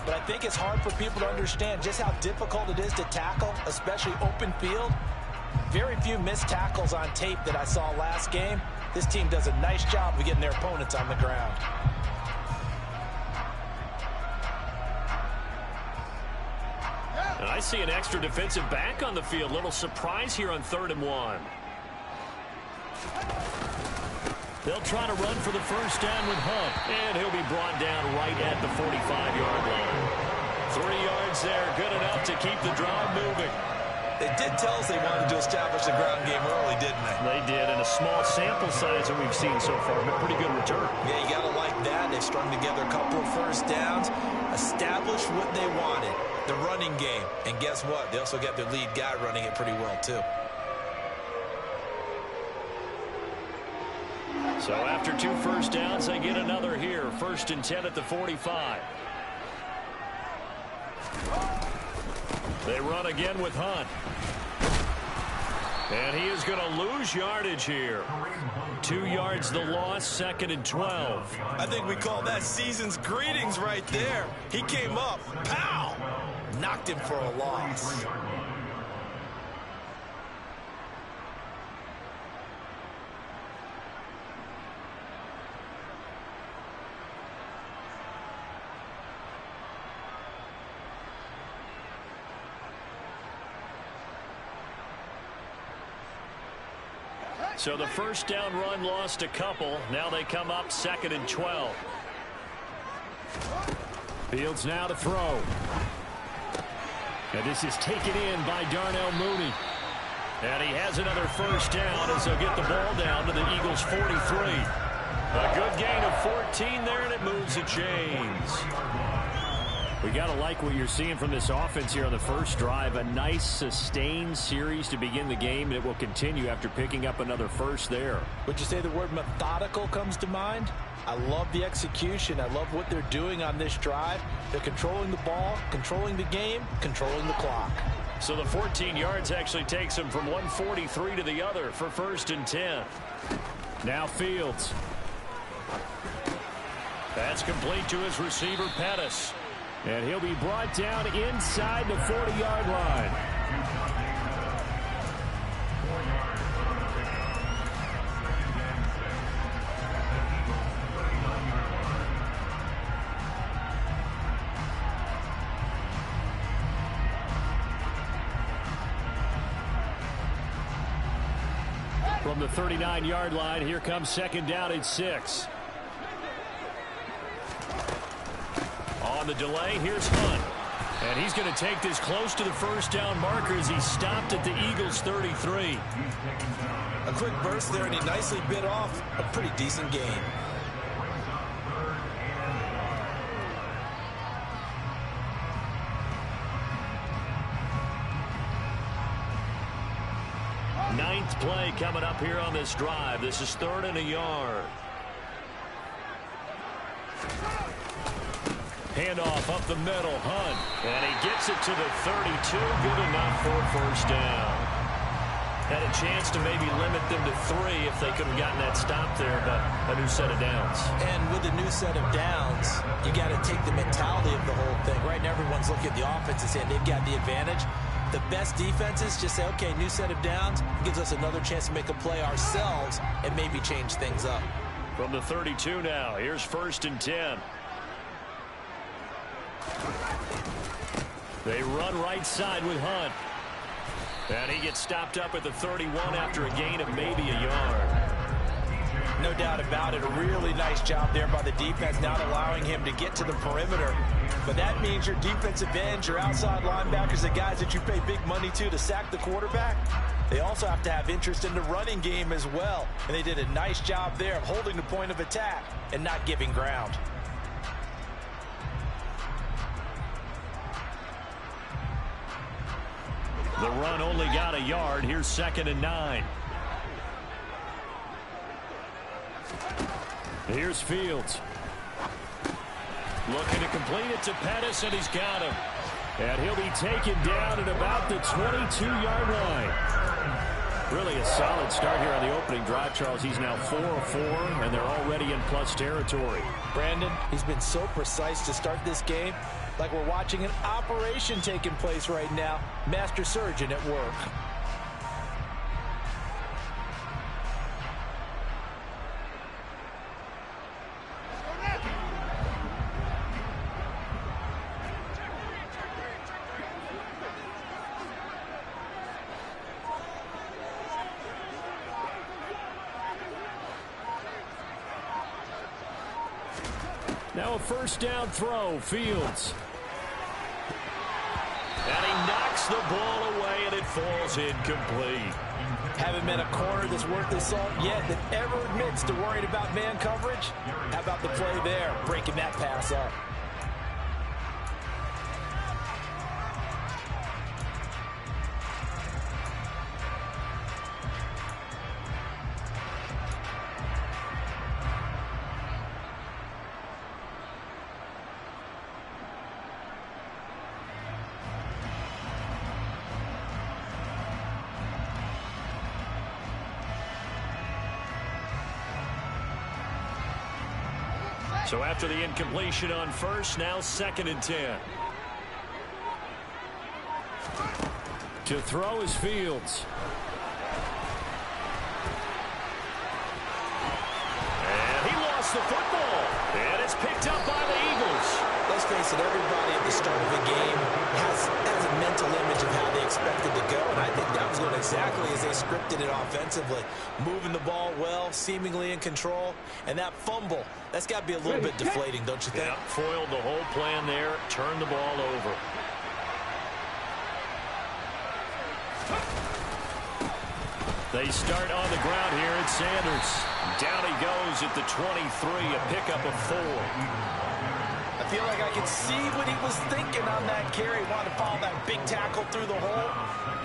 but I think it's hard for people to understand just how difficult it is to tackle, especially open field. Very few missed tackles on tape that I saw last game. This team does a nice job of getting their opponents on the ground. And I see an extra defensive back on the field. Little surprise here on 3rd and 1. They'll try to run for the first down with Hunt. And he'll be brought down right at the 45-yard line. 3 yards there, good enough to keep the drive moving. They did tell us they wanted to establish the ground game early, didn't they? They did, and a small sample size that we've seen so far, but pretty good return. Yeah, you got to like that. They've strung together a couple of first downs, established what they wanted, the running game. And guess what? They also got their lead guy running it pretty well, too. So after 2 first downs, they get another here. 1st and 10 at the 45. They run again with Hunt. And he is going to lose yardage here. 2 yards the loss, 2nd and 12. I think we call that season's greetings right there. He came up, pow! Knocked him for a loss. So the first down run lost a couple. Now they come up 2nd and 12. Fields now to throw. And this is taken in by Darnell Mooney. And he has another first down as they'll get the ball down to the Eagles' 43. A good gain of 14 there, and it moves the chains. We got to like what you're seeing from this offense here on the first drive. A nice sustained series to begin the game, and it will continue after picking up another first there. Would you say the word methodical comes to mind? I love the execution. I love what they're doing on this drive. They're controlling the ball, controlling the game, controlling the clock. So the 14 yards actually takes them from 143 to the other for 1st and 10. Now Fields. That's complete to his receiver, Pettis. And he'll be brought down inside the 40-yard line. From the 39-yard line, here comes 2nd down and 6. On the delay, here's Hunt. And he's going to take this close to the first down marker as he stopped at the Eagles' 33. A quick burst there, and he nicely bit off a pretty decent gain. Ninth play coming up here on this drive. This is 3rd and a yard. Handoff up the middle, Hunt. And he gets it to the 32. Good enough for a first down. Had a chance to maybe limit them to 3 if they could have gotten that stop there, but a new set of downs. And with a new set of downs, you got to take the mentality of the whole thing. Right now, everyone's looking at the offense and saying they've got the advantage. The best defenses just say, okay, new set of downs. It gives us another chance to make a play ourselves and maybe change things up. From the 32 now, here's 1st and 10. They run right side with Hunt. And he gets stopped up at the 31 after a gain of maybe a yard. No doubt about it. A really nice job there by the defense, not allowing him to get to the perimeter. But that means your defensive ends, your outside linebackers, the guys that you pay big money to sack the quarterback, they also have to have interest in the running game as well. And they did a nice job there of holding the point of attack and not giving ground. The run only got a yard. Here's 2nd and 9. Here's Fields. Looking to complete it to Pettis, and he's got him. And he'll be taken down at about the 22-yard line. Really a solid start here on the opening drive, Charles. He's now 4 of 4, and they're already in plus territory. Brandon, he's been so precise to start this game, like we're watching an operation taking place right now. Master surgeon at work. Now a first down throw, Fields. And he knocks the ball away, and it falls incomplete. Haven't met a corner that's worth his salt yet that ever admits to worrying about man coverage. How about the play there, breaking that pass up? So after the incompletion on first, now 2nd and 10. To throw is Fields. And he lost the football. And it's picked up by the Eagles. Let's face it, everybody at the start of the game has a mental image of how they expected to go, and I think that was going exactly as they scripted it offensively. Moving the ball well, seemingly in control, and that fumble, that's got to be a little bit deflating, don't you think? Yeah, foiled the whole plan there, turned the ball over. They start on the ground here at Sanders. Down he goes at the 23, a pickup of 4. I feel like I can see what he was thinking on that carry. Wanted to follow that big tackle through the hole.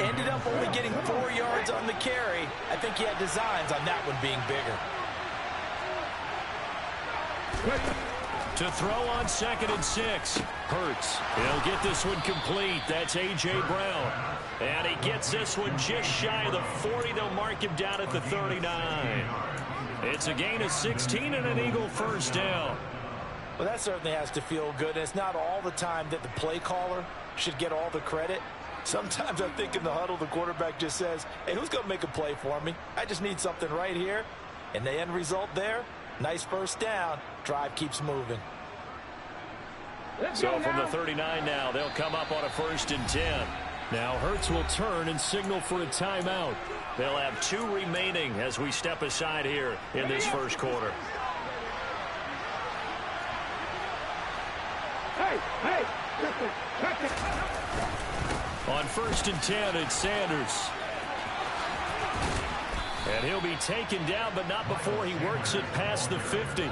Ended up only getting 4 yards on the carry. I think he had designs on that one being bigger. To throw on 2nd and 6. Hurts. He'll get this one complete. That's A.J. Brown. And he gets this one just shy of the 40. They'll mark him down at the 39. It's a gain of 16 and an Eagle first down. Well, that certainly has to feel good. It's not all the time that the play caller should get all the credit. Sometimes I think in the huddle, the quarterback just says, hey, who's going to make a play for me? I just need something right here. And the end result there, nice first down. Drive keeps moving. So from the 39 now, they'll come up on a 1st and 10. Now Hurts will turn and signal for a timeout. They'll have 2 remaining as we step aside here in this first quarter. On 1st and 10, it's Sanders. And he'll be taken down, but not before he works it past the 50.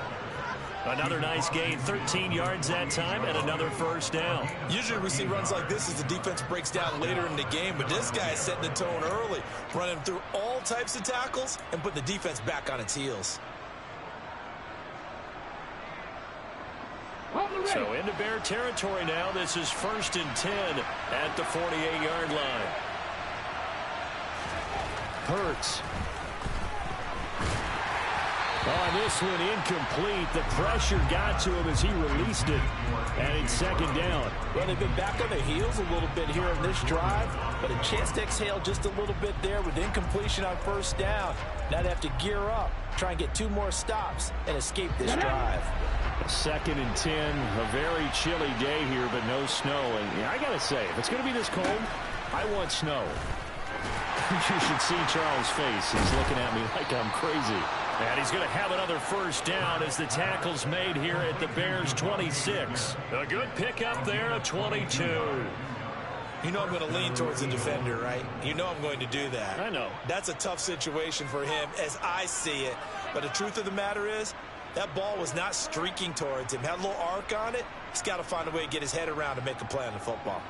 Another nice gain, 13 yards that time, and another first down. Usually we see runs like this as the defense breaks down later in the game, but this guy is setting the tone early, running through all types of tackles and putting the defense back on its heels. So into Bear territory now. This is 1st and 10 at the 48-yard line. Hurts. On this one, incomplete. The pressure got to him as he released it. And it's 2nd down. Well, they've been back on their heels a little bit here on this drive, but a chance to exhale just a little bit there with incompletion on 1st down. Now they have to gear up, try and get 2 more stops and escape this drive. 2nd and 10, a very chilly day here, but no snow. And yeah, I got to say, if it's going to be this cold, I want snow. You should see Charles' face. He's looking at me like I'm crazy. And he's going to have another first down as the tackle's made here at the Bears' 26. A good pickup there, a 22. You know I'm going to lean towards the defender, right? You know I'm going to do that. I know. That's a tough situation for him as I see it. But the truth of the matter is, that ball was not streaking towards him. Had a little arc on it. He's got to find a way to get his head around and make a play on the football.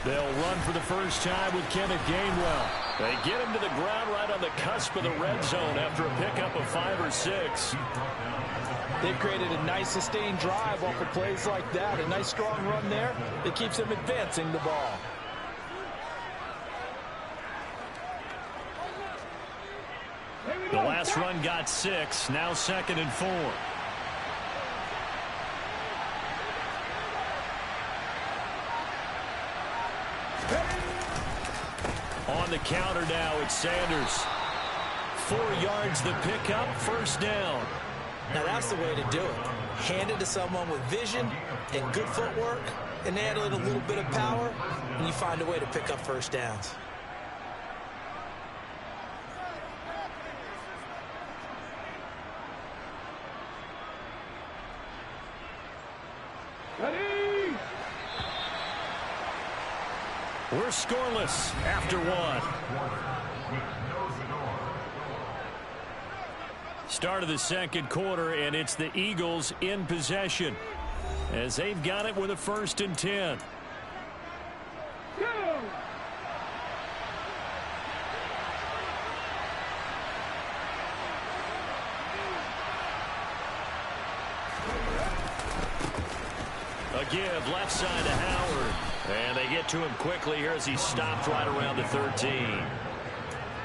They'll run for the first time with Kenneth Gainwell. They get him to the ground right on the cusp of the red zone after a pickup of 5 or 6. They've created a nice sustained drive off of plays like that. A nice strong run there that keeps them advancing the ball. The last run got 6. Now 2nd and 4. On the counter now, it's Sanders. 4 yards the pickup, 1st down. Now that's the way to do it. Hand it to someone with vision and good footwork, and add a little bit of power, and you find a way to pick up 1st downs. We're scoreless after 1. Start of the 2nd quarter, and it's the Eagles in possession as they've got it with a 1st and 10. A give left side to Howard. And they get to him quickly here as he stopped right around the 13.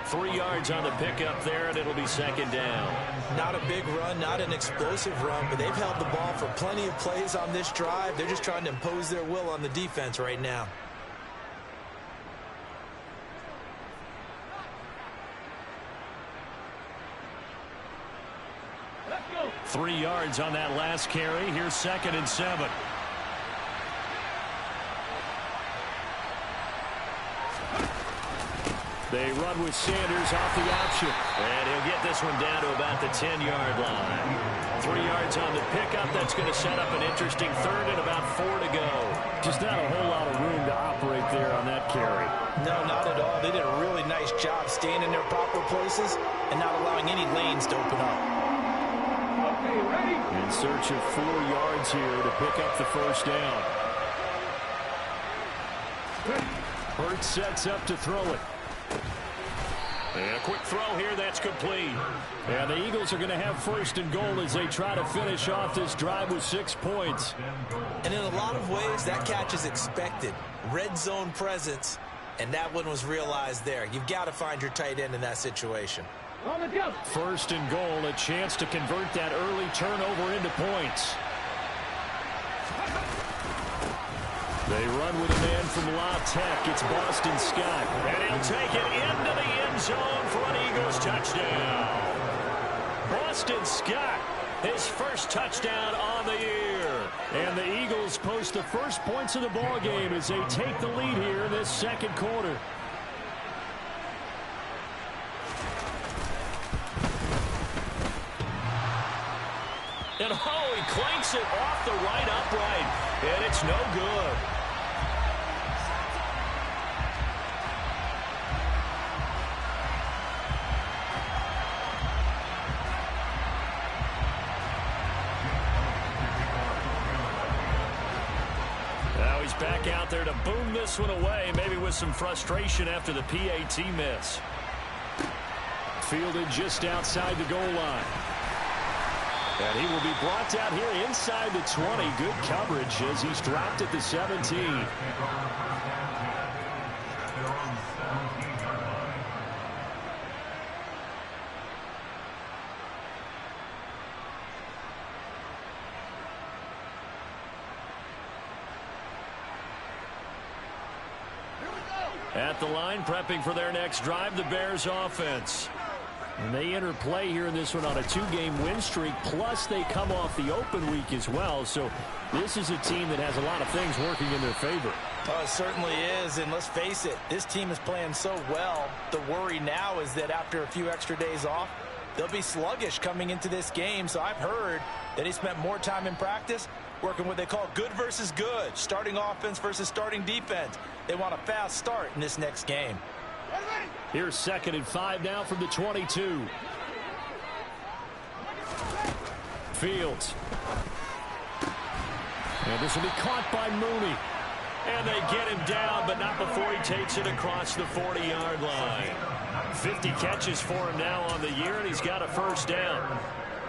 3 yards on the pickup there, and it'll be 2nd down. Not a big run, not an explosive run, but they've held the ball for plenty of plays on this drive. They're just trying to impose their will on the defense right now. Let's go. 3 yards on that last carry. Here's 2nd and 7. They run with Sanders off the option. And he'll get this one down to about the 10-yard line. 3 yards on the pickup. That's going to set up an interesting 3rd and about 4 to go. Just not a whole lot of room to operate there on that carry. No, not at all. They did a really nice job staying in their proper places and not allowing any lanes to open up. Okay, ready? In search of 4 yards here to pick up the 1st down. Hurts sets up to throw it. And a quick throw here, that's complete. And the Eagles are going to have 1st and goal as they try to finish off this drive with 6 points. And in a lot of ways, that catch is expected. Red zone presence, and that one was realized there. You've got to find your tight end in that situation. 1st and goal, a chance to convert that early turnover into points. They run with a man from La Tech. It's Boston Scott. And he'll take it into the end zone for an Eagles touchdown. Boston Scott, his 1st touchdown on the year. And the Eagles post the first points of the ball game as they take the lead here in this 2nd quarter. And he clanks it off the right upright. And it's no good. Now he's back out there to boom this one away, maybe with some frustration after the PAT miss. Fielded just outside the goal line. And he will be brought down here inside the 20. Good coverage as he's dropped at the 17. At the line, prepping for their next drive, the Bears offense. And they enter play here in this one on a 2-game win streak, plus they come off the open week as well. So this is a team that has a lot of things working in their favor. Oh, it certainly is, and let's face it, this team is playing so well. The worry now is that after a few extra days off, they'll be sluggish coming into this game. So I've heard that he spent more time in practice working what they call good versus good, starting offense versus starting defense. They want a fast start in this next game. Here's 2nd and 5 now from the 22. Fields. And this will be caught by Mooney. And they get him down, but not before he takes it across the 40-yard line. 50 catches for him now on the year, and he's got a first down.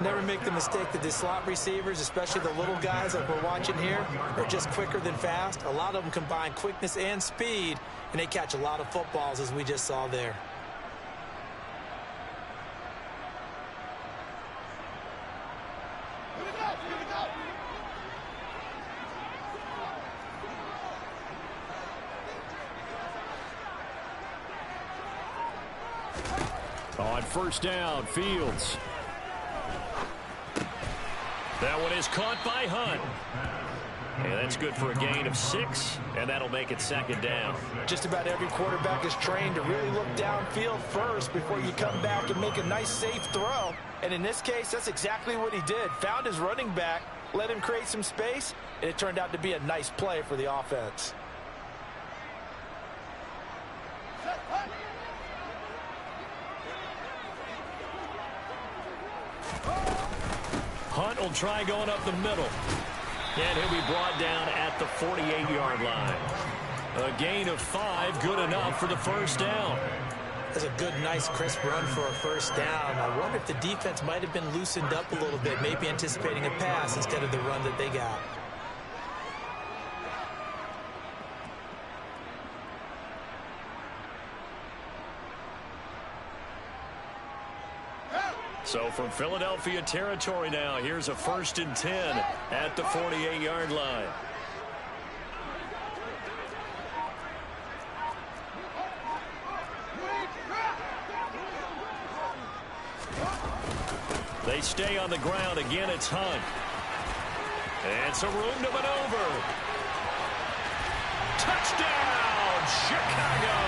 Never make the mistake that the slot receivers, especially the little guys like we're watching here, are just quicker than fast. A lot of them combine quickness and speed, and they catch a lot of footballs, as we just saw there. On first down, Fields. That one is caught by Hunt. And that's good for a gain of 6, and that'll make it second down. Just about every quarterback is trained to really look downfield first before you come back and make a nice, safe throw. And in this case, that's exactly what he did. Found his running back, let him create some space, and it turned out to be a nice play for the offense. Hunt will try going up the middle. And he'll be brought down at the 48-yard line. A gain of 5, good enough for the first down. That's a good, nice, crisp run for a first down. I wonder if the defense might have been loosened up a little bit, maybe anticipating a pass instead of the run that they got. So from Philadelphia territory now, here's a 1st and 10 at the 48-yard line. They stay on the ground. Again, it's Hunt. And some room to maneuver. Touchdown, Chicago!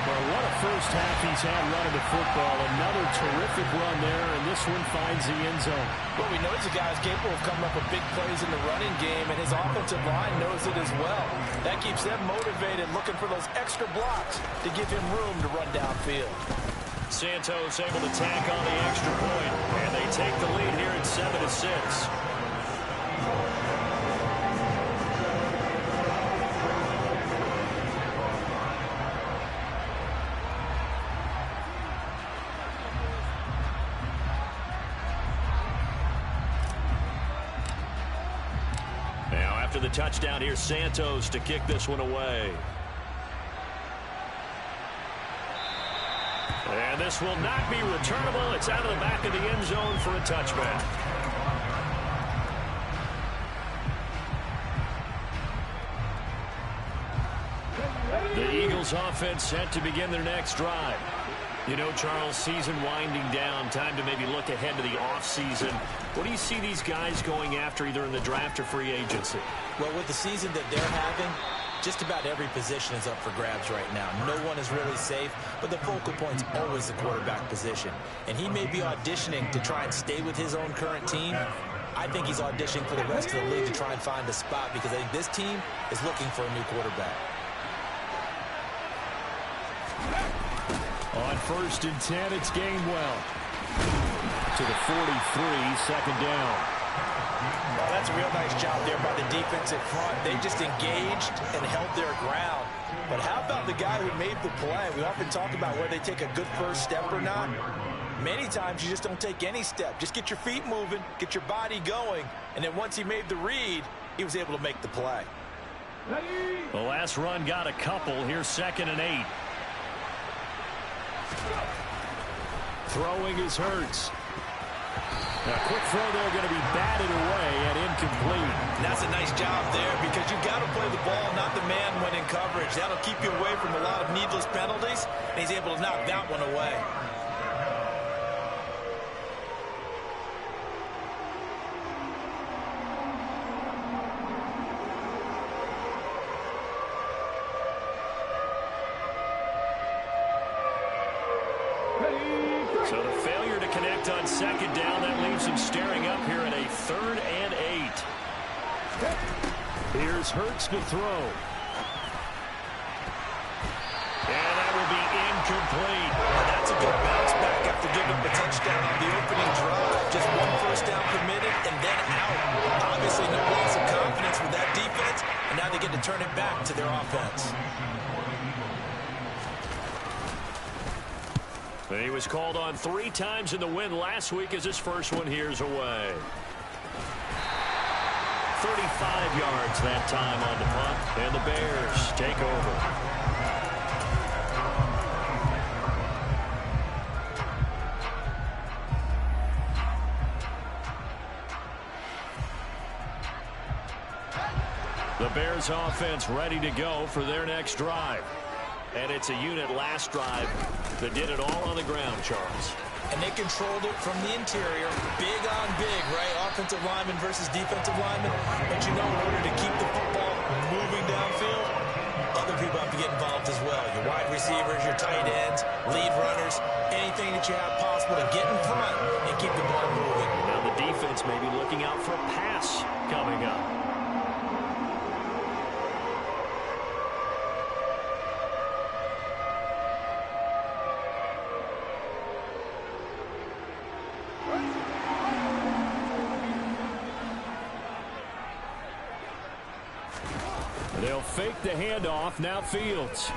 Well, what a first half he's had running the football. Another terrific run there, and this one finds the end zone. Well, we know the guy's capable of coming up with big plays in the running game, and his offensive line knows it as well. That keeps them motivated, looking for those extra blocks to give him room to run downfield. Santos able to tack on the extra point, and they take the lead here at 7-6. Now after the touchdown, here's Santos to kick this one away. And this will not be returnable. It's out of the back of the end zone for a touchback. The Eagles offense set to begin their next drive. You know, Charles, season winding down, time to maybe look ahead to the offseason. What do you see these guys going after either in the draft or free agency? Well, with the season that they're having, just about every position is up for grabs right now. No one is really safe, but the focal point's always the quarterback position. And he may be auditioning to try and stay with his own current team. I think he's auditioning for the rest of the league to try and find a spot because I think this team is looking for a new quarterback. On 1st and 10, it's Gainwell. To the 43, second down. Well, that's a real nice job there by the defense in front. They just engaged and held their ground. But how about the guy who made the play? We often talk about whether they take a good first step or not. Many times you just don't take any step. Just get your feet moving, get your body going, and then once he made the read, he was able to make the play. The last run got a couple. Here's 2nd and 8. Throwing is Hurts. Now, quick throw there, going to be batted away and incomplete. And that's a nice job there because you've got to play the ball, not the man when in coverage. That'll keep you away from a lot of needless penalties, and he's able to knock that one away. So the failure to connect on 2nd down, that leaves him staring up here at a 3rd and 8. Here's Hurts to throw. And that will be incomplete. And that's a good bounce back after giving the touchdown on the opening drive. Just one first down committed and then out. Obviously no loss of confidence with that defense. return it back to their offense. He was called on 3 times in the win last week as his first one here's away. 35 yards that time on the punt, and the Bears take over. The Bears offense ready to go for their next drive. And it's a unit last drive that did it all on the ground, Charles. And they controlled it from the interior, big on big, right? Offensive lineman versus defensive lineman. But you know, in order to keep the football moving downfield, other people have to get involved as well. Your wide receivers, your tight ends, lead runners, anything that you have possible to get in front and keep the ball moving. Now the defense may be looking out for a pass coming up. They'll fake the handoff. Now Fields.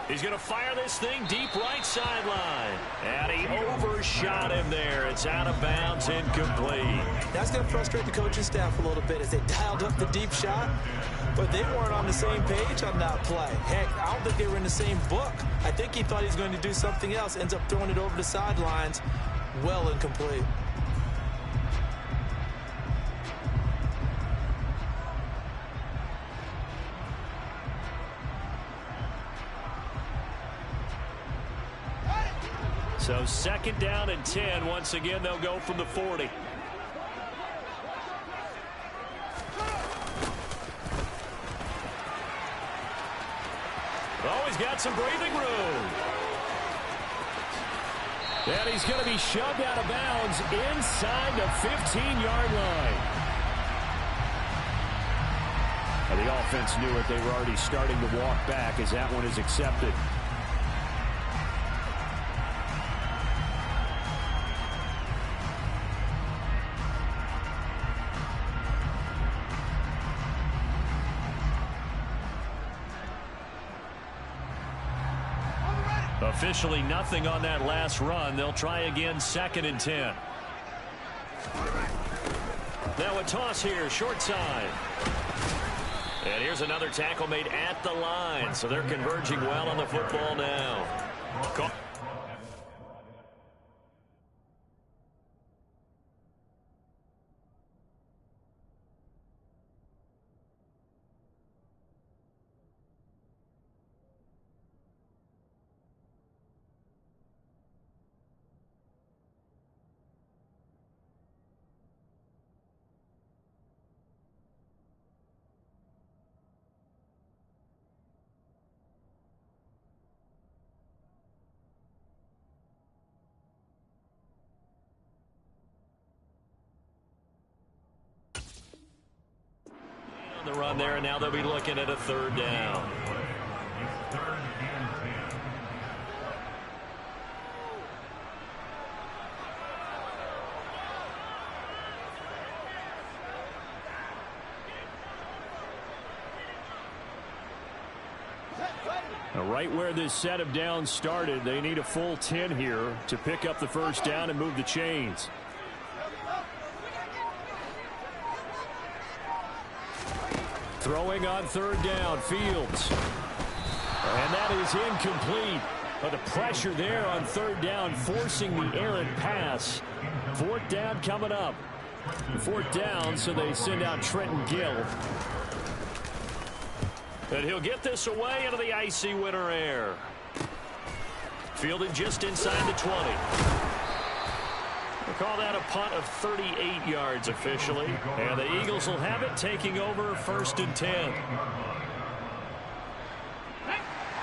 He's going to fire this thing deep right sideline. And he overshot him there. It's out of bounds, incomplete. That's going to frustrate the coaching staff a little bit as they dialed up the deep shot. But they weren't on the same page on that play. Heck, I don't think they were in the same book. I think he thought he was going to do something else. Ends up throwing it over the sidelines. Well incomplete. So 2nd down and 10. Once again, they'll go from the 40. Oh, he's got some breathing room. And he's going to be shoved out of bounds inside the 15-yard line. And the offense knew it. They were already starting to walk back as that one is accepted. Officially nothing on that last run. They'll try again 2nd and 10. Now a toss here, short side. And here's another tackle made at the line. So they're converging well on the football now. The run there, and now they'll be looking at a 3rd down. Now, right where this set of downs started, they need a full 10 here to pick up the 1st down and move the chains. Throwing on 3rd down, Fields. And that is incomplete. But the pressure there on 3rd down, forcing the errant pass. 4th down coming up. 4th down, so they send out Trenton Gill. And he'll get this away into the icy winter air. Fielded just inside the 20. We'll call that a punt of 38 yards officially. And the Eagles will have it, taking over 1st and 10.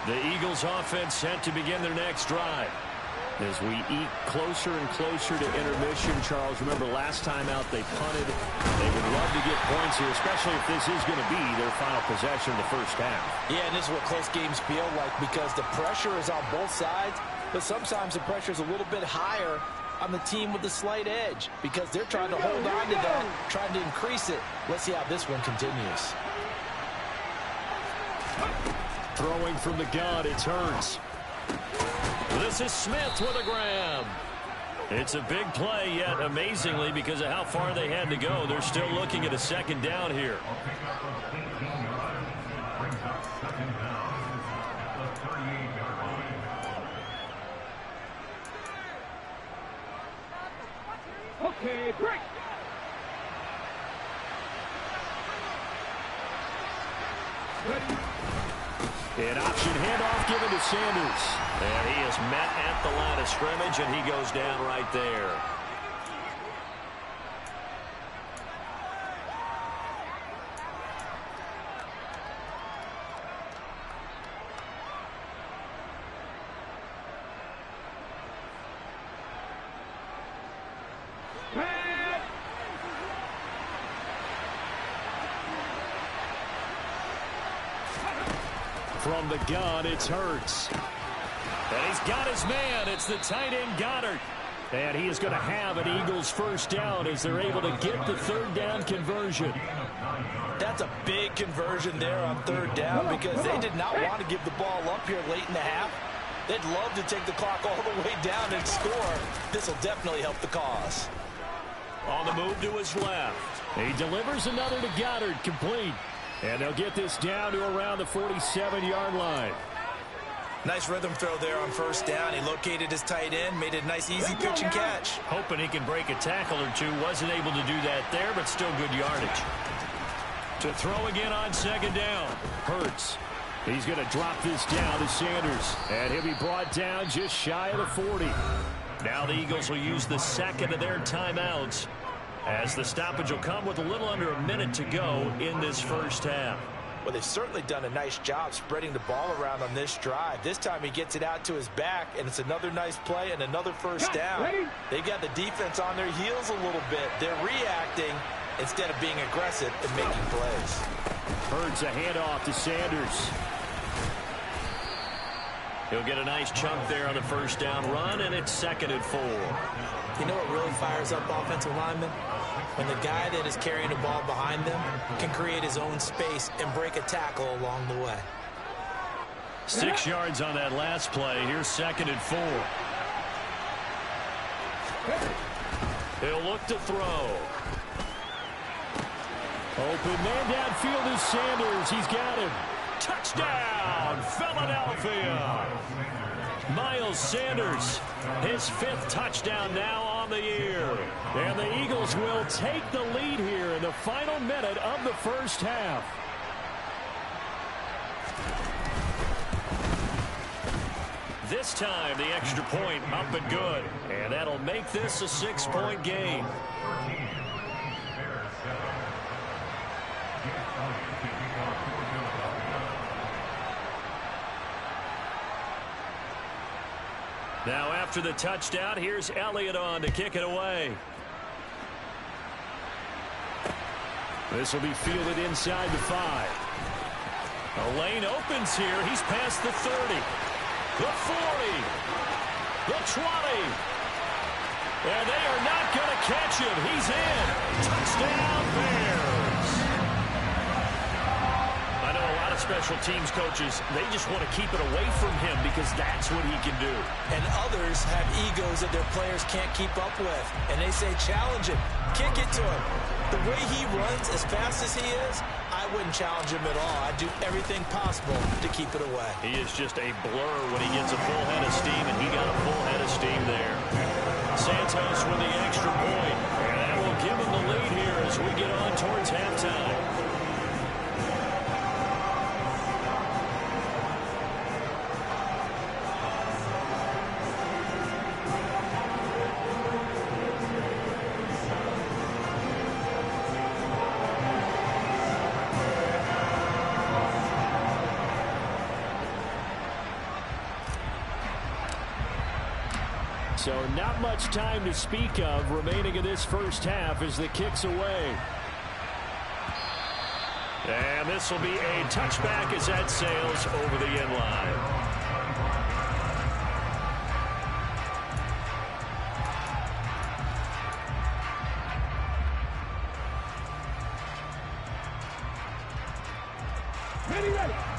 The Eagles offense set to begin their next drive. As we eat closer and closer to intermission, Charles, remember last time out they punted. They would love to get points here, especially if this is going to be their final possession of the 1st half. Yeah, and this is what close games feel like because the pressure is on both sides, but sometimes the pressure is a little bit higher on the team with the slight edge because they're trying to hold on to that, trying to increase it. Let's see how this one continues. Throwing from the gun, it's Hurts. This is Smith with a grab. It's a big play, yet amazingly, because of how far they had to go, they're still looking at a second down here. Okay, break. An option handoff given to Sanders. And he is met at the line of scrimmage, and he goes down right there. From the gun, it's Hurts. And he's got his man. It's the tight end, Goddard. And he is going to have an Eagles first down as they're able to get the third down conversion. That's a big conversion there on third down because they did not want to give the ball up here late in the half. They'd love to take the clock all the way down and score. This will definitely help the cause. On the move to his left. He delivers another to Goddard, complete. And they'll get this down to around the 47-yard line. Nice rhythm throw there on first down. He located his tight end, made it a nice easy pitch and catch. Hoping he can break a tackle or two. Wasn't able to do that there, but still good yardage. To throw again on second down. Hurts. He's going to drop this down to Sanders. And he'll be brought down just shy of the 40. Now the Eagles will use the second of their timeouts, as the stoppage will come with a little under a minute to go in this first half. Well, they've certainly done a nice job spreading the ball around on this drive. This time he gets it out to his back, and it's another nice play and another first down. They've got the defense on their heels a little bit. They're reacting instead of being aggressive and making plays. Hurts a handoff to Sanders. He'll get a nice chunk there on the first down run, and it's 2nd and 4. You know what really fires up offensive linemen? When the guy that is carrying the ball behind them can create his own space and break a tackle along the way. 6 yards on that last play. Here's 2nd and 4. He'll look to throw. Open man downfield is Sanders. He's got him. Touchdown, Philadelphia. Miles Sanders, his 5th touchdown now on the year. And the Eagles will take the lead here in the final minute of the first half. This time, the extra point up and good. And that'll make this a 6-point game. Now after the touchdown, here's Elliott on to kick it away. This will be fielded inside the 5. A lane opens here. He's past the 30. The 40. The 20. And they are not going to catch him. He's in. Touchdown, Bears. I know a lot of special teams coaches, they just want to keep it away from him because that's what he can do. And others have egos that their players can't keep up with. And they say, challenge him. Kick it to him. The way he runs as fast as he is, I wouldn't challenge him at all. I'd do everything possible to keep it away. He is just a blur when he gets a full head of steam, and he got a full head of steam there. Santos with the extra point, and that will give him the lead here as we get on towards halftime. So not much time to speak of remaining in this first half as the kick's away. And this will be a touchback as that sails over the end line.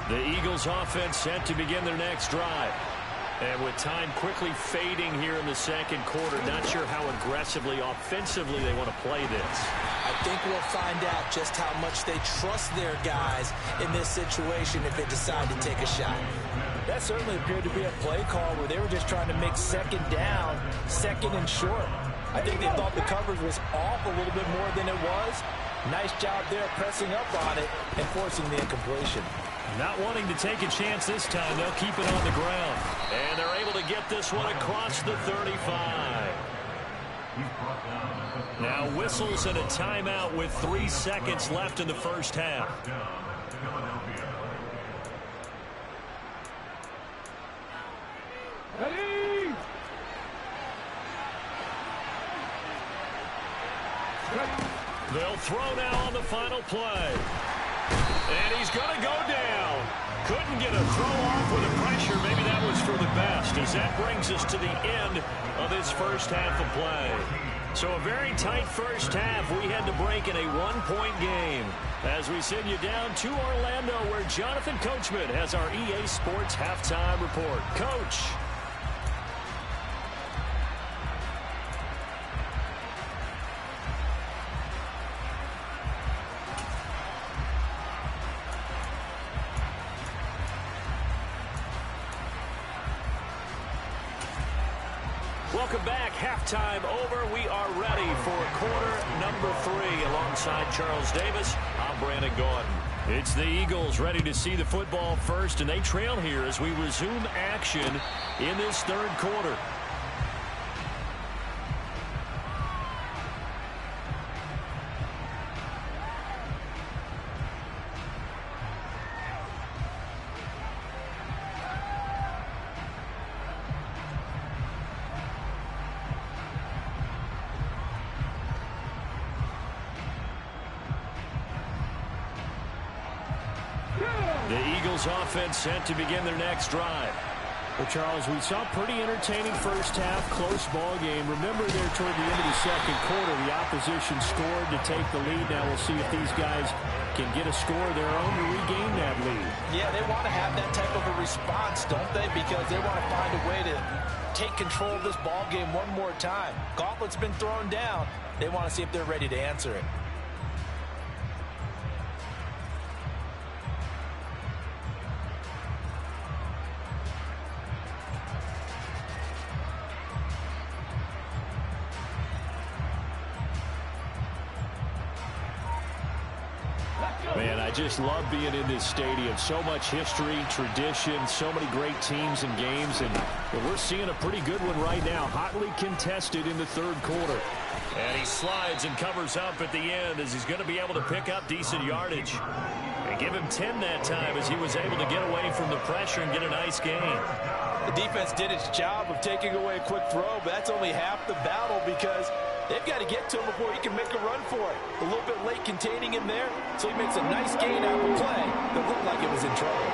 The Eagles offense set to begin their next drive. And with time quickly fading here in the second quarter, not sure how aggressively, offensively they want to play this. I think we'll find out just how much they trust their guys in this situation if they decide to take a shot. That certainly appeared to be a play call where they were just trying to make second down, second and short. I think they thought the coverage was off a little bit more than it was. Nice job there pressing up on it and forcing the incompletion. Not wanting to take a chance this time, they'll keep it on the ground. And they're able to get this one across the 35. Now whistles and a timeout with 3 seconds left in the first half. Ready? They'll throw now on the final play. And he's going to go down. Couldn't get a throw off with the pressure. Maybe that was for the best, as that brings us to the end of this first half of play. So a very tight first half. We had to break in a 1-point game as we send you down to Orlando, where Jonathan Coachman has our EA Sports halftime report. Coach. Welcome back. Halftime over. We are ready for quarter number 3 alongside Charles Davis. I'm Brandon Gordon. It's the Eagles ready to see the football first, and they trail here as we resume action in this third quarter. The Eagles offense set to begin their next drive. Well, Charles, we saw a pretty entertaining first half, close ball game. Remember there toward the end of the second quarter, the opposition scored to take the lead. Now we'll see if these guys can get a score of their own to regain that lead. Yeah, they want to have that type of a response, don't they? Because they want to find a way to take control of this ball game one more time. Gauntlet's been thrown down. They want to see if they're ready to answer it. Man, I just love being in this stadium. So much history, tradition, so many great teams and games, and we're seeing a pretty good one right now. Hotly contested in the third quarter. And he slides and covers up at the end as he's going to be able to pick up decent yardage. And give him 10 that time as he was able to get away from the pressure and get a nice gain. The defense did its job of taking away a quick throw, but that's only half the battle because they've got to get to him before he can make a run for it. A little bit late containing him there, so he makes a nice gain out of the play that looked like it was in trouble.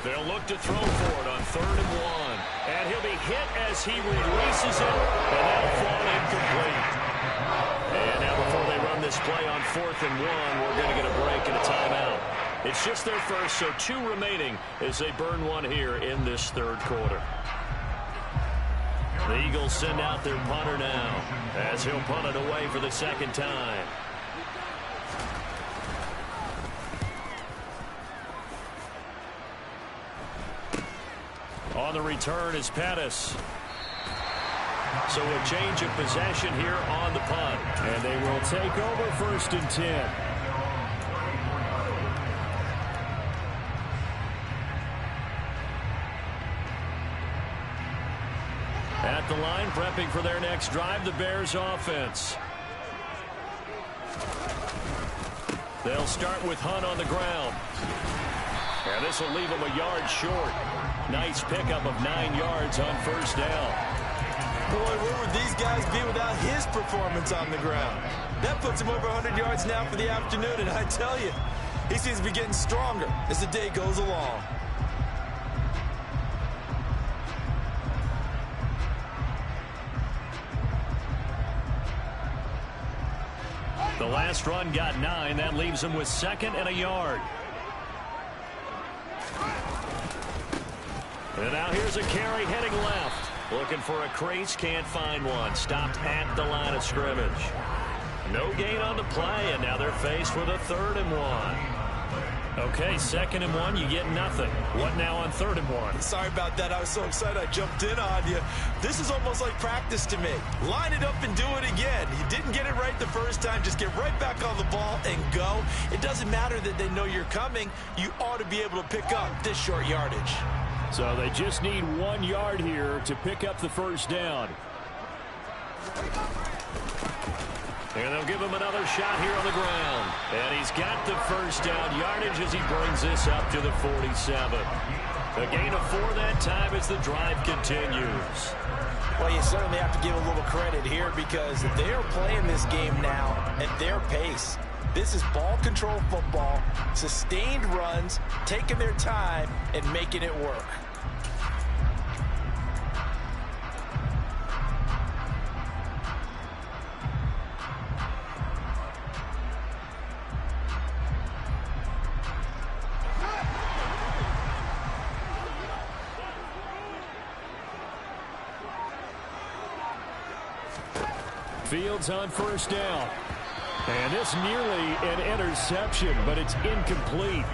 They'll look to throw for it on 3rd and 1. And he'll be hit as he releases it, and that'll fall incomplete. And now before they run this play on 4th and 1, we're going to get a break and a timeout. It's just their first, so 2 remaining as they burn one here in this third quarter. The Eagles send out their punter now as he'll punt it away for the second time. On the return is Pettis. So a change of possession here on the punt. And they will take over 1st and 10. At the line, prepping for their next drive, the Bears offense. They'll start with Hunt on the ground. And this will leave him a yard short. Nice pickup of 9 yards on 1st down. Boy, where would these guys be without his performance on the ground? That puts him over 100 yards now for the afternoon, and I tell you, he seems to be getting stronger as the day goes along. The last run got 9. That leaves him with 2nd and a yard. And now here's a carry heading left. Looking for a crease, can't find one. Stopped at the line of scrimmage. No gain on the play, and now they're faced with a 3rd and 1. Okay, 2nd and 1, you get nothing. What now on 3rd and 1? Sorry about that. I was so excited I jumped in on you. This is almost like practice to me. Line it up and do it again. You didn't get it right the first time. Just get right back on the ball and go. It doesn't matter that they know you're coming. You ought to be able to pick up this short yardage. So they just need 1 yard here to pick up the first down. And they'll give him another shot here on the ground. And he's got the first down yardage as he brings this up to the 47. A gain of 4 that time as the drive continues. Well, you certainly have to give a little credit here because they are playing this game now at their pace. This is ball control football, sustained runs, taking their time, and making it work. Fields on first down. And this nearly an interception, but it's incomplete.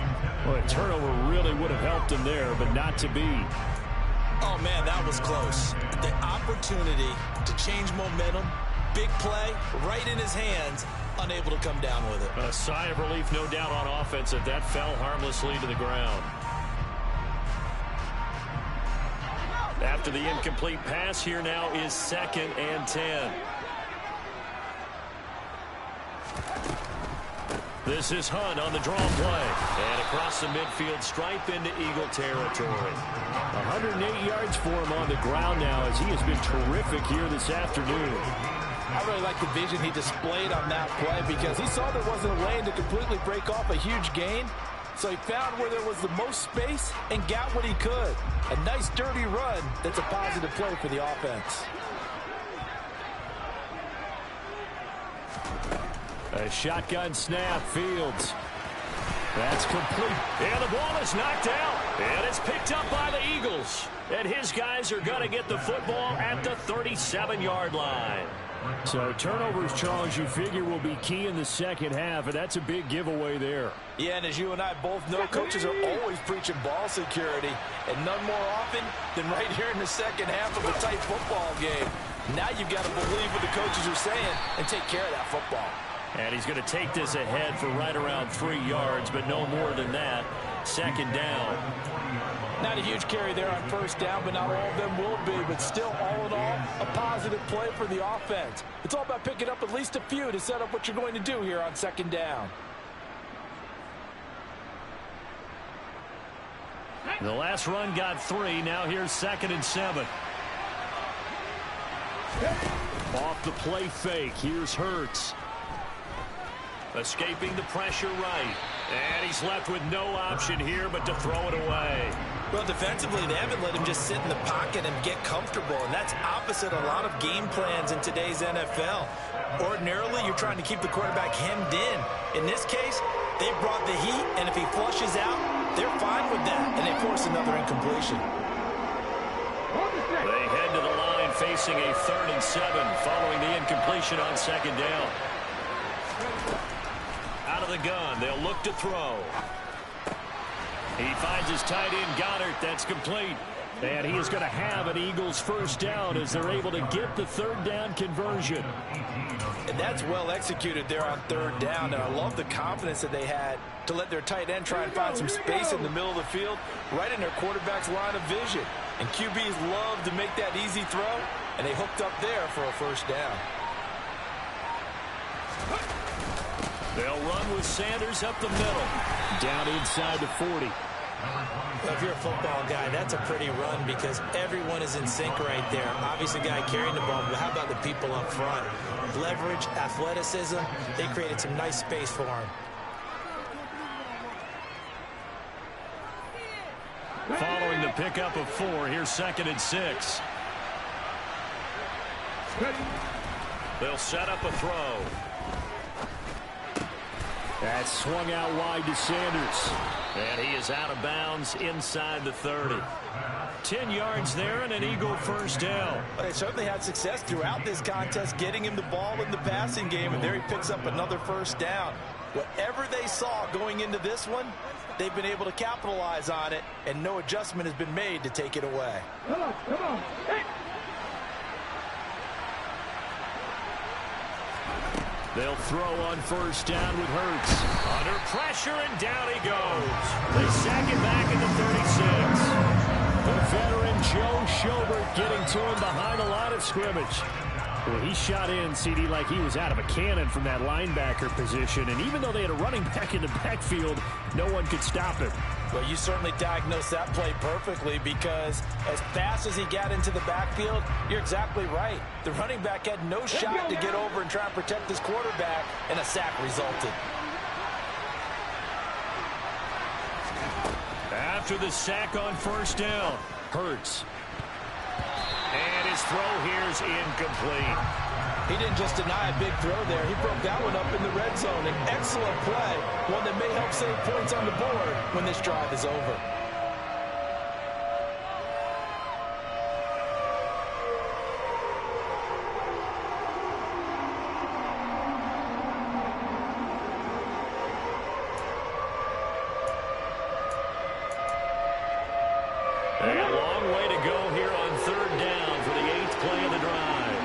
Well, a turnover really would have helped him there, but not to be. Oh, man, that was close. The opportunity to change momentum, big play, right in his hands, unable to come down with it. A sigh of relief, no doubt, on offense that that fell harmlessly to the ground. After the incomplete pass, here now is 2nd and 10. This is Hunt on the draw play. And across the midfield stripe into Eagle territory. 108 yards for him on the ground now as he has been terrific here this afternoon. I really like the vision he displayed on that play because he saw there wasn't a lane to completely break off a huge gain. So he found where there was the most space and got what he could. A nice dirty run that's a positive play for the offense. A shotgun snap, Fields. That's complete. And the ball is knocked out. And it's picked up by the Eagles. And his guys are going to get the football at the 37-yard line. So turnovers, Charles, you figure will be key in the second half, and that's a big giveaway there. Yeah, and as you and I both know, coaches are always preaching ball security, and none more often than right here in the second half of a tight football game. Now you've got to believe what the coaches are saying and take care of that football. And he's going to take this ahead for right around 3 yards, but no more than that. 2nd down. Not a huge carry there on first down, but not all of them will be. But still, all in all, a positive play for the offense. It's all about picking up at least a few to set up what you're going to do here on 2nd down. The last run got 3. Now here's 2nd and 7. Off the play fake. Here's Hurts. Escaping the pressure right. And he's left with no option here but to throw it away. Well, defensively, they haven't let him just sit in the pocket and get comfortable, and that's opposite a lot of game plans in today's NFL. Ordinarily, you're trying to keep the quarterback hemmed in. In this case, they brought the heat, and if he flushes out, they're fine with that, and they force another incompletion. They head to the line facing a 3rd and 7 following the incompletion on 2nd down. Out of the gun, they'll look to throw. He finds his tight end, Goddard. That's complete. And he is going to have an Eagles first down as they're able to get the 3rd down conversion. And that's well executed there on 3rd down. And I love the confidence that they had to let their tight end try and find some space in the middle of the field, right in their quarterback's line of vision. And QBs love to make that easy throw, and they hooked up there for a first down. They'll run with Sanders up the middle. Down inside the 40. Well, if you're a football guy, that's a pretty run because everyone is in sync right there. Obviously, the guy carrying the ball, but how about the people up front? Leverage, athleticism, they created some nice space for him. Following the pickup of 4, here's 2nd and 6. They'll set up a throw. That's swung out wide to Sanders. And he is out of bounds inside the 30. 10 yards there and an Eagle first down. Well, they certainly had success throughout this contest getting him the ball in the passing game, and there he picks up another first down. Whatever they saw going into this one, they've been able to capitalize on it, and no adjustment has been made to take it away. Come on. Hey. They'll throw on first down with Hurts. Under pressure, and down he goes. They sack it back at the 36. The veteran Joe Schobert getting to him behind the line of scrimmage. Well, he shot in, CD, like he was out of a cannon from that linebacker position. And even though they had a running back in the backfield, no one could stop him. Well, you certainly diagnosed that play perfectly, because as fast as he got into the backfield, you're exactly right. The running back had no shot to get over and try and protect his quarterback, and a sack resulted. After the sack on first down, Hurts. And his throw here is incomplete. He didn't just deny a big throw there. He broke that one up in the red zone. An excellent play, one that may help save points on the board when this drive is over. A long way to go here on third down for the 8th play of the drive.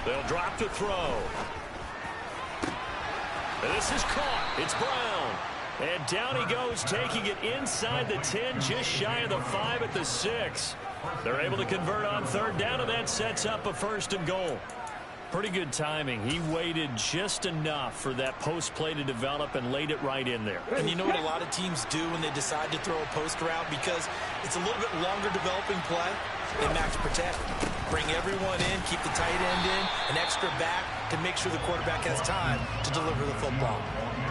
They'll drop to throw. This is caught. It's Brown. And down he goes, taking it inside the 10, just shy of the 5 at the 6. They're able to convert on third down, and that sets up a 1st and goal. Pretty good timing. He waited just enough for that post play to develop and laid it right in there. And you know what a lot of teams do when they decide to throw a post route? Because it's a little bit longer developing play. They max protect, bring everyone in, keep the tight end in, an extra back to make sure the quarterback has time to deliver the football.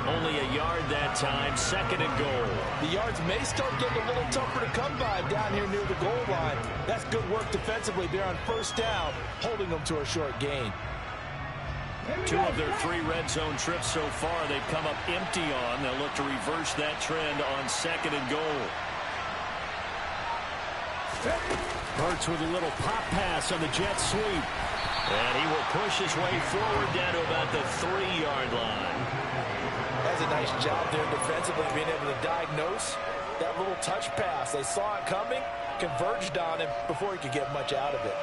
Only a yard that time, 2nd and goal. The yards may start getting a little tougher to come by down here near the goal line. That's good work defensively there on first down, holding them to a short gain. 2 of their 3 red zone trips so far they've come up empty on. They'll look to reverse that trend on 2nd and goal. Hurts with a little pop pass on the jet sweep. And he will push his way forward down to about the 3-yard line. That's a nice job there defensively, being able to diagnose that little touch pass. They saw it coming, converged on him before he could get much out of it.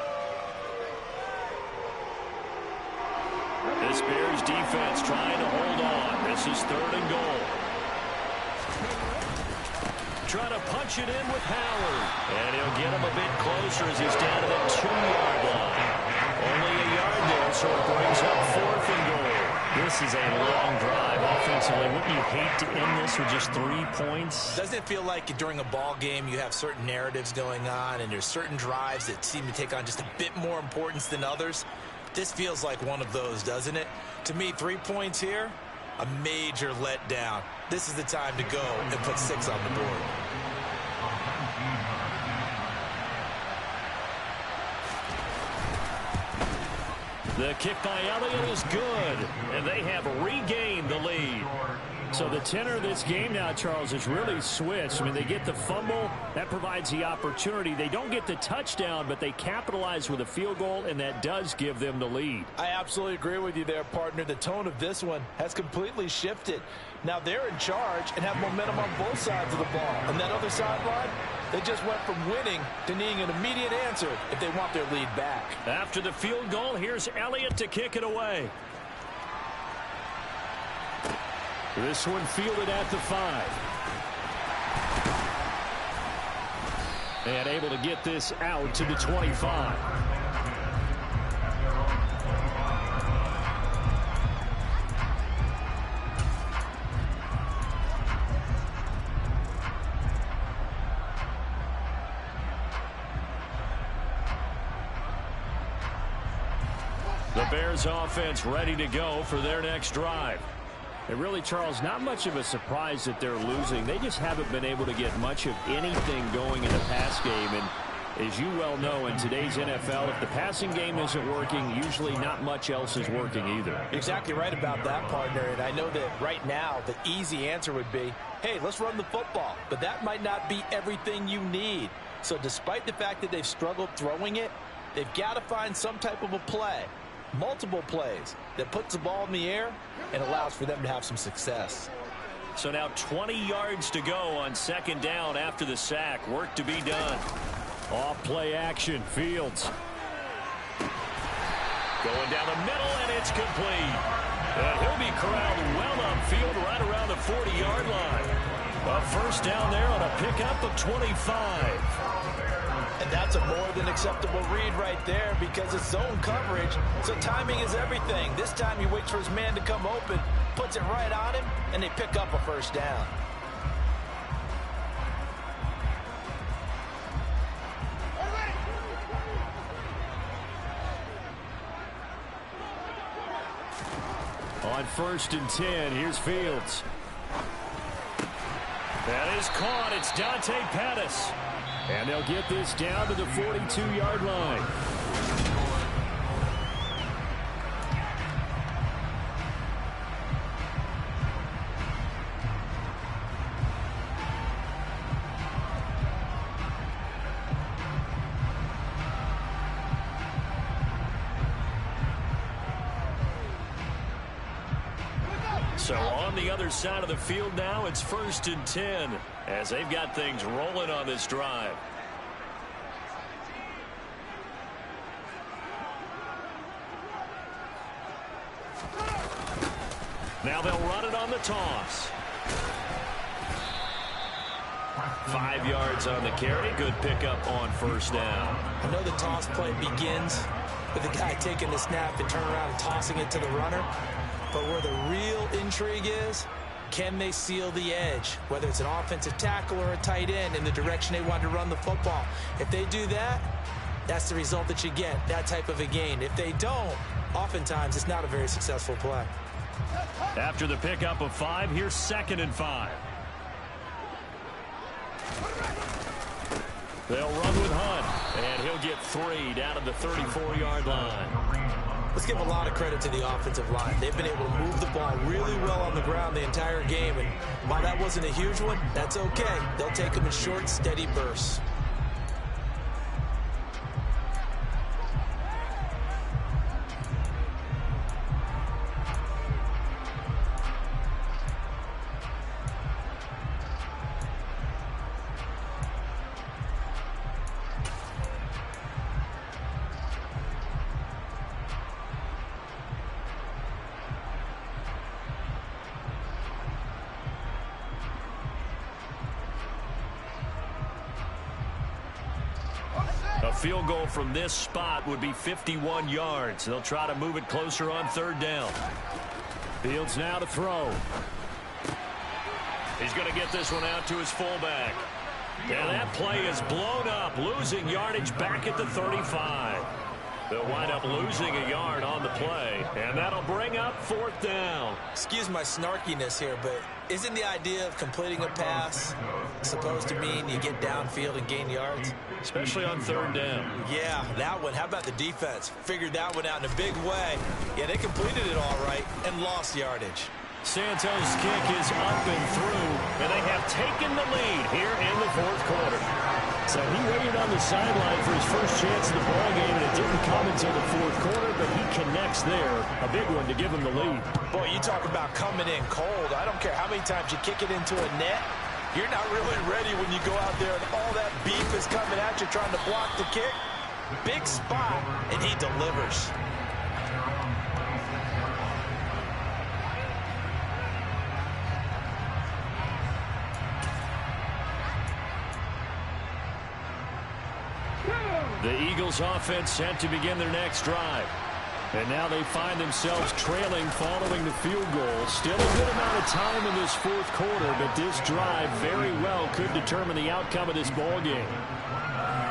This Bears defense trying to hold on. This is 3rd and goal. Trying to punch it in with Howard. And he'll get him a bit closer as he's down to the 2-yard line. Only a yard there, so it brings up 4th and goal. This is a long drive offensively. Wouldn't you hate to end this with just 3 points? Doesn't it feel like during a ball game you have certain narratives going on, and there's certain drives that seem to take on just a bit more importance than others? This feels like one of those, doesn't it? To me, 3 points here, a major letdown. This is the time to go and put 6 on the board. The kick by Elliott is good, and they have regained the lead. So the tenor of this game now, Charles, is really switched. I mean, they get the fumble. That provides the opportunity. They don't get the touchdown, but they capitalize with a field goal, and that does give them the lead. I absolutely agree with you there, partner. The tone of this one has completely shifted. Now they're in charge and have momentum on both sides of the ball. And that other sideline, they just went from winning to needing an immediate answer if they want their lead back. After the field goal, here's Elliott to kick it away. This one fielded at the 5. And able to get this out to the 25. The Bears offense ready to go for their next drive. And really, Charles, not much of a surprise that they're losing. They just haven't been able to get much of anything going in the pass game. And As you well know, in today's NFL, if the passing game isn't working, usually not much else is working either. Exactly right about that, partner. And I know that right now the easy answer would be, hey, let's run the football. But that might not be everything you need. So despite the fact that they've struggled throwing it, they've got to find some type of a play, multiple plays, that puts the ball in the air and allows for them to have some success. So now 20 yards to go on second down after the sack. Work to be done. Off play action. Fields. Going down the middle, and it's complete. And he'll be corralled well upfield right around the 40-yard line. A first down there on a pickup of 25. And that's a more than acceptable read right there because it's zone coverage, so timing is everything. This time he waits for his man to come open, puts it right on him, and they pick up a first down. On 1st and 10, here's Fields. That is caught. It's Dante Pettis. And they'll get this down to the 42-yard line. So on the other side of the field now, it's 1st and 10 as they've got things rolling on this drive. Now they'll run it on the toss. 5 yards on the carry. Good pickup on first down. I know the toss play begins with the guy taking the snap and turning around and tossing it to the runner. But where the real intrigue is, can they seal the edge, whether it's an offensive tackle or a tight end, in the direction they want to run the football? If they do that, that's the result that you get, that type of a gain. If they don't, oftentimes it's not a very successful play. After the pickup of 5, here's 2nd and 5. They'll run with Hunt, and he'll get 3 down to the 34-yard line. Let's give a lot of credit to the offensive line. They've been able to move the ball really well on the ground the entire game. And while that wasn't a huge one, that's okay. They'll take them in short, steady bursts. A field goal from this spot would be 51 yards. They'll try to move it closer on 3rd down. Fields now to throw. He's going to get this one out to his fullback. And that play is blown up, losing yardage back at the 35. They'll wind up losing a yard on the play, and that'll bring up 4th down. Excuse my snarkiness here, but isn't the idea of completing a pass supposed to mean you get downfield and gain yards? Especially on 3rd down. Yeah, that one. How about the defense? Figured that one out in a big way. Yeah, they completed it all right and lost yardage. Santos' kick is up and through, and they have taken the lead here in the 4th quarter. So he waited on the sideline for his first chance of the ball game, and it didn't come until the 4th quarter, but he connects there. A big one to give him the lead. Boy, you talk about coming in cold. I don't care how many times you kick it into a net. You're not really ready when you go out there and all that beef is coming at you trying to block the kick. Big spot, and he delivers. The Eagles offense set to begin their next drive. And now they find themselves trailing following the field goal. Still a good amount of time in this 4th quarter, but this drive very well could determine the outcome of this ball game.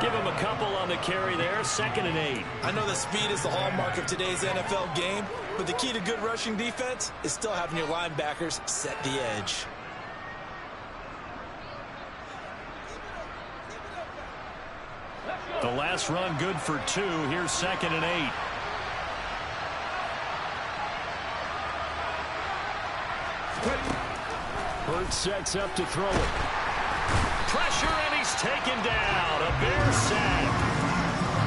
Give him a couple on the carry there, 2nd and 8. I know that speed is the hallmark of today's NFL game, but the key to good rushing defense is still having your linebackers set the edge. last run good for 2. Here's 2nd and 8. Hurts sets up to throw it. Pressure, and he's taken down. A Bear sack.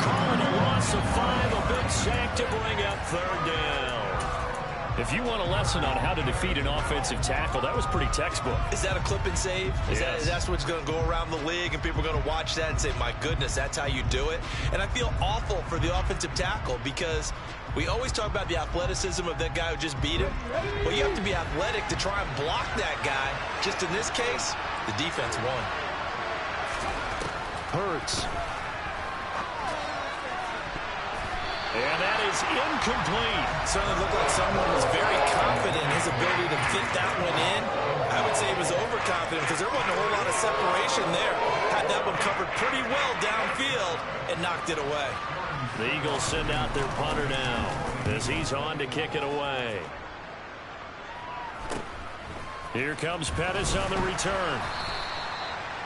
Calling a loss of 5. A big sack to bring up 3rd down. If you want a lesson on how to defeat an offensive tackle, that was pretty textbook. Is that a clip and save? Yes. That's what's going to go around the league, and people are going to watch that and say, my goodness, that's how you do it? And I feel awful for the offensive tackle because we always talk about the athleticism of that guy who just beat him. Well, you have to be athletic to try and block that guy. Just in this case, the defense won. Hurts. And that is incomplete. Certainly looked like someone was very confident in his ability to fit that one in. I would say he was overconfident because there wasn't a whole lot of separation there. Had that one covered pretty well downfield and knocked it away. The Eagles send out their punter now as he's on to kick it away. Here comes Pettis on the return.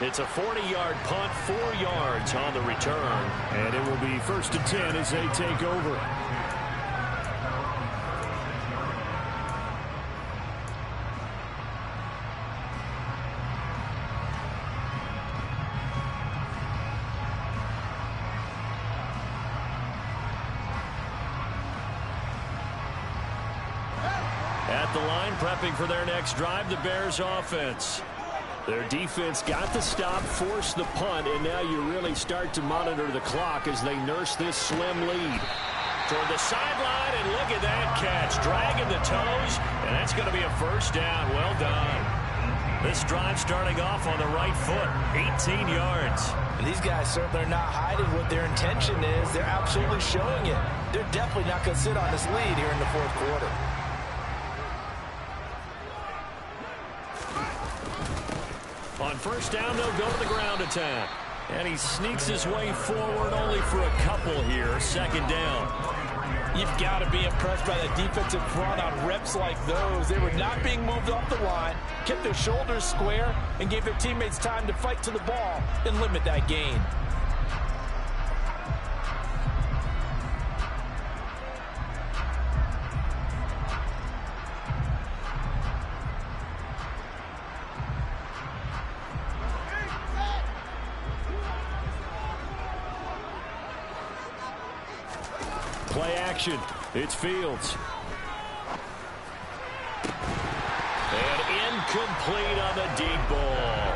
It's a 40-yard punt, 4 yards on the return. And it will be 1st and 10 as they take over. At the line, prepping for their next drive, the Bears offense. Their defense got the stop, forced the punt, and now you really start to monitor the clock as they nurse this slim lead. Toward the sideline, and look at that catch. Dragging the toes, and that's going to be a 1st down. Well done. This drive starting off on the right foot, 18 yards. And these guys certainly are not hiding what their intention is. They're absolutely showing it. They're definitely not going to sit on this lead here in the 4th quarter. On 1st down, they'll go to the ground attack. And he sneaks his way forward only for a couple here. 2nd down. You've got to be impressed by the defensive front on reps like those. They were not being moved off the line, kept their shoulders square, and gave their teammates time to fight to the ball and limit that gain. Play action. It's Fields. And incomplete on the deep ball.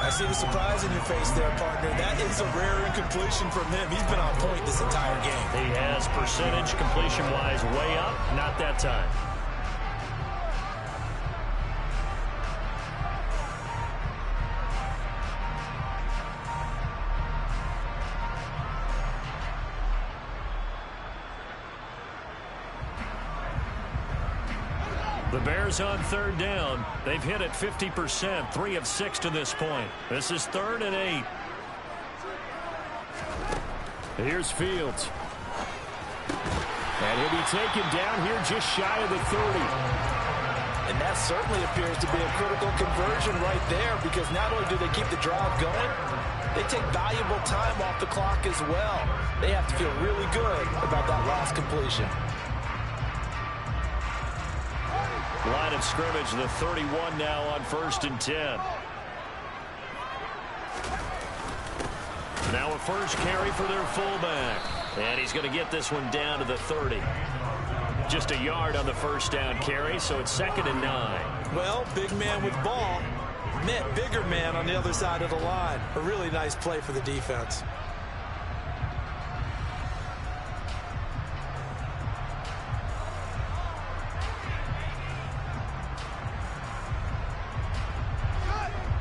I see the surprise in your face there, partner. That is a rare incompletion from him. He's been on point this entire game. He has percentage completion-wise way up. Not that time. The Bears on 3rd down. They've hit it 50%, 3 of 6 to this point. This is 3rd and 8. Here's Fields. And he'll be taken down here just shy of the 30. And that certainly appears to be a critical conversion right there because not only do they keep the drive going, they take valuable time off the clock as well. They have to feel really good about that last completion. Line of scrimmage, the 31 now on 1st and 10. Now a first carry for their fullback. And he's going to get this one down to the 30. Just a yard on the 1st down carry, so it's 2nd and 9. Well, big man with ball met bigger man on the other side of the line. A really nice play for the defense.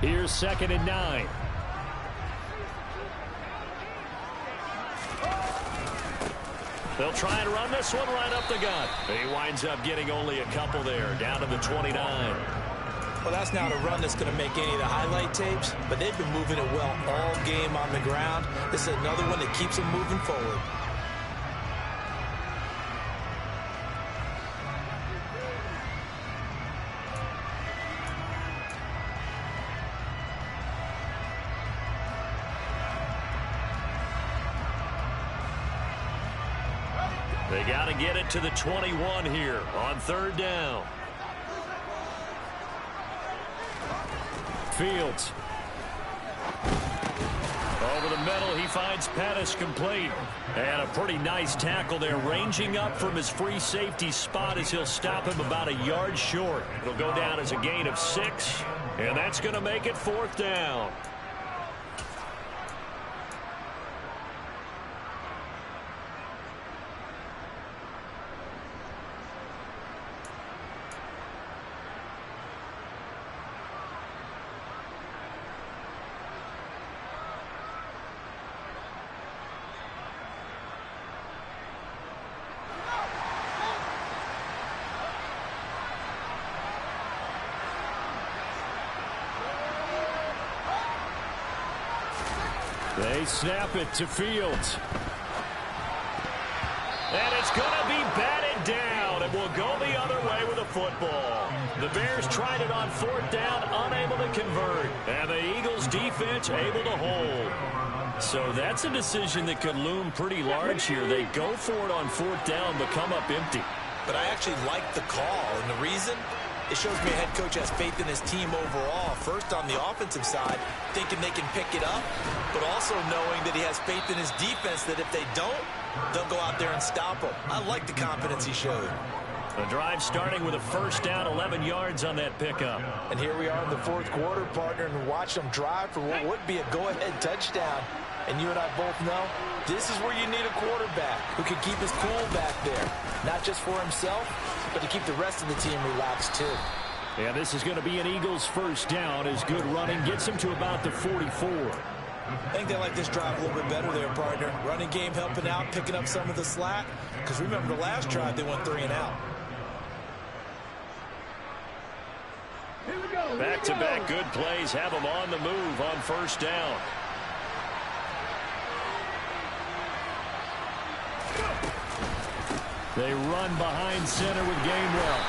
Here's 2nd and 9. They'll try and run this one right up the gut. He winds up getting only a couple there, down to the 29. Well, that's not a run that's going to make any of the highlight tapes, but they've been moving it well all game on the ground. This is another one that keeps them moving forward. They got to get it to the 21 here on 3rd down. Fields. Over the middle, he finds Pettis complete. And a pretty nice tackle there, ranging up from his free safety spot as he'll stop him about a yard short. It'll go down as a gain of 6, and that's going to make it 4th down. They snap it to Fields. And it's going to be batted down. It will go the other way with the football. The Bears tried it on 4th down, unable to convert. And the Eagles defense able to hold. So that's a decision that could loom pretty large here. They go for it on 4th down, but come up empty. But I actually like the call, and the reason? It shows me a head coach has faith in his team overall. First on the offensive side, thinking they can pick it up, but also knowing that he has faith in his defense that if they don't, they'll go out there and stop them. I like the confidence he showed. The drive starting with a 1st down, 11 yards on that pickup. And here we are in the 4th quarter, partner, and watch them drive for what would be a go-ahead touchdown. And you and I both know this is where you need a quarterback who can keep his cool back there. Not just for himself, but to keep the rest of the team relaxed too. And this is going to be an Eagles 1st down as good running gets him to about the 44. I think they like this drive a little bit better there, partner. Running game helping out, picking up some of the slack. Because remember the last drive, they went 3 and out. Back-to-back good plays have them on the move on 1st down. They run behind center with Gainwell.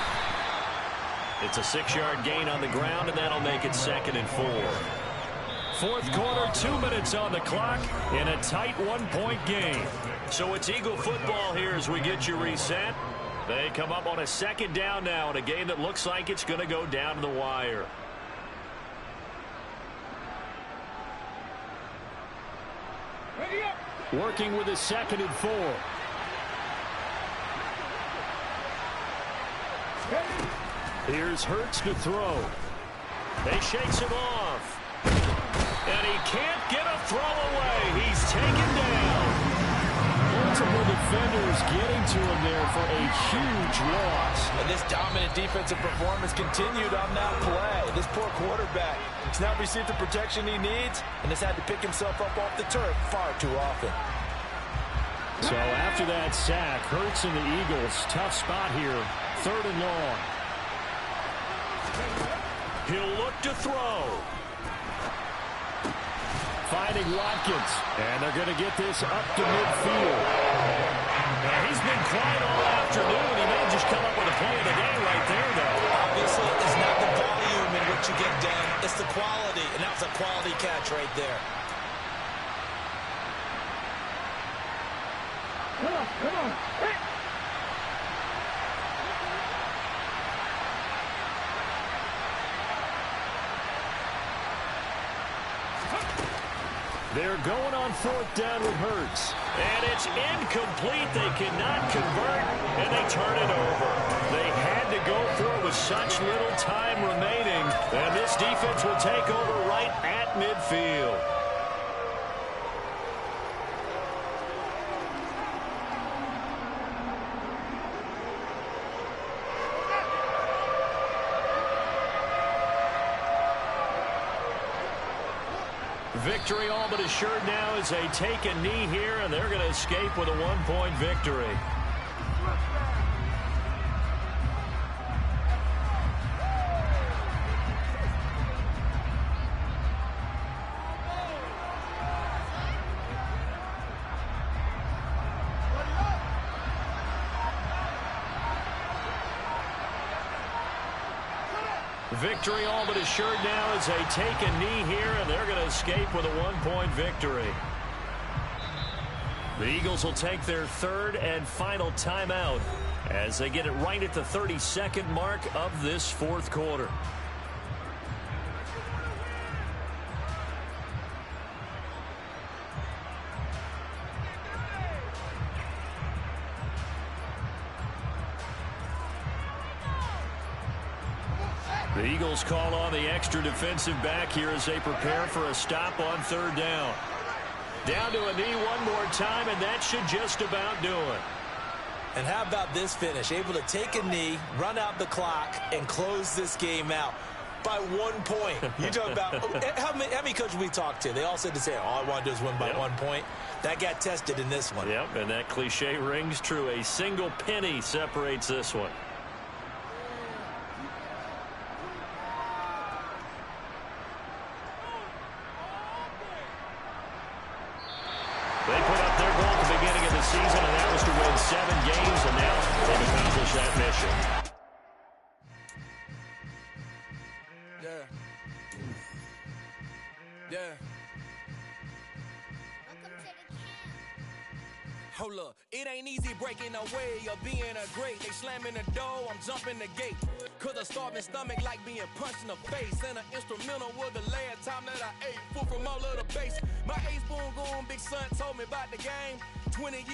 It's a 6-yard gain on the ground, and that'll make it 2nd and 4. 4th quarter, 2 minutes on the clock in a tight 1-point game. So it's Eagle football here as we get you reset. They come up on a 2nd down now in a game that looks like it's going to go down to the wire. Working with a 2nd and 4. Here's Hurts to throw. He shakes him off. And he can't get a throw away. He's taken down. Multiple defenders getting to him there for a huge loss. And this dominant defensive performance continued on that play. This poor quarterback has not received the protection he needs and has had to pick himself up off the turf far too often. So after that sack, Hurts and the Eagles, tough spot here. 3rd and long. He'll look to throw. Finding Watkins. And they're going to get this up to midfield. Now, he's been quiet all afternoon. He may just come up with a play of the game right there, though. Obviously, it's not the volume in which you get done. It's the quality, and that was a quality catch right there. Come on. Hey. They're going on 4th down with Hurts. And it's incomplete. They cannot convert, and they turn it over. They had to go for it with such little time remaining. And this defense will take over right at midfield. Victory all but assured now as they take a knee here, and they're going to escape with a 1-point victory. Victory all but assured now as they take a knee here, and they're going to escape with a 1-point victory. The Eagles will take their third and final timeout as they get it right at the 32nd mark of this fourth quarter. The Eagles call on the extra defensive back here as they prepare for a stop on third down. Down to a knee one more time, and that should just about do it. And how about this finish? Able to take a knee, run out the clock, and close this game out by 1 point. You talk about how many coaches we talked to? They all said the same. All I want to do is win by 1 point. That got tested in this one. Yep, and that cliche rings true. A single penny separates this one. They put up their goal at the beginning of the season, and that was to win 7 games, and now they've accomplished that mission. Yeah. Yeah. Hold up, it ain't easy breaking away or being a great. They slamming the door, I'm jumping the gate. Cause a starving stomach like being punched in the face. And an instrumental was the last time that I ate. Food from all of the base. My ace boom goon, big son told me about the game. 20 years.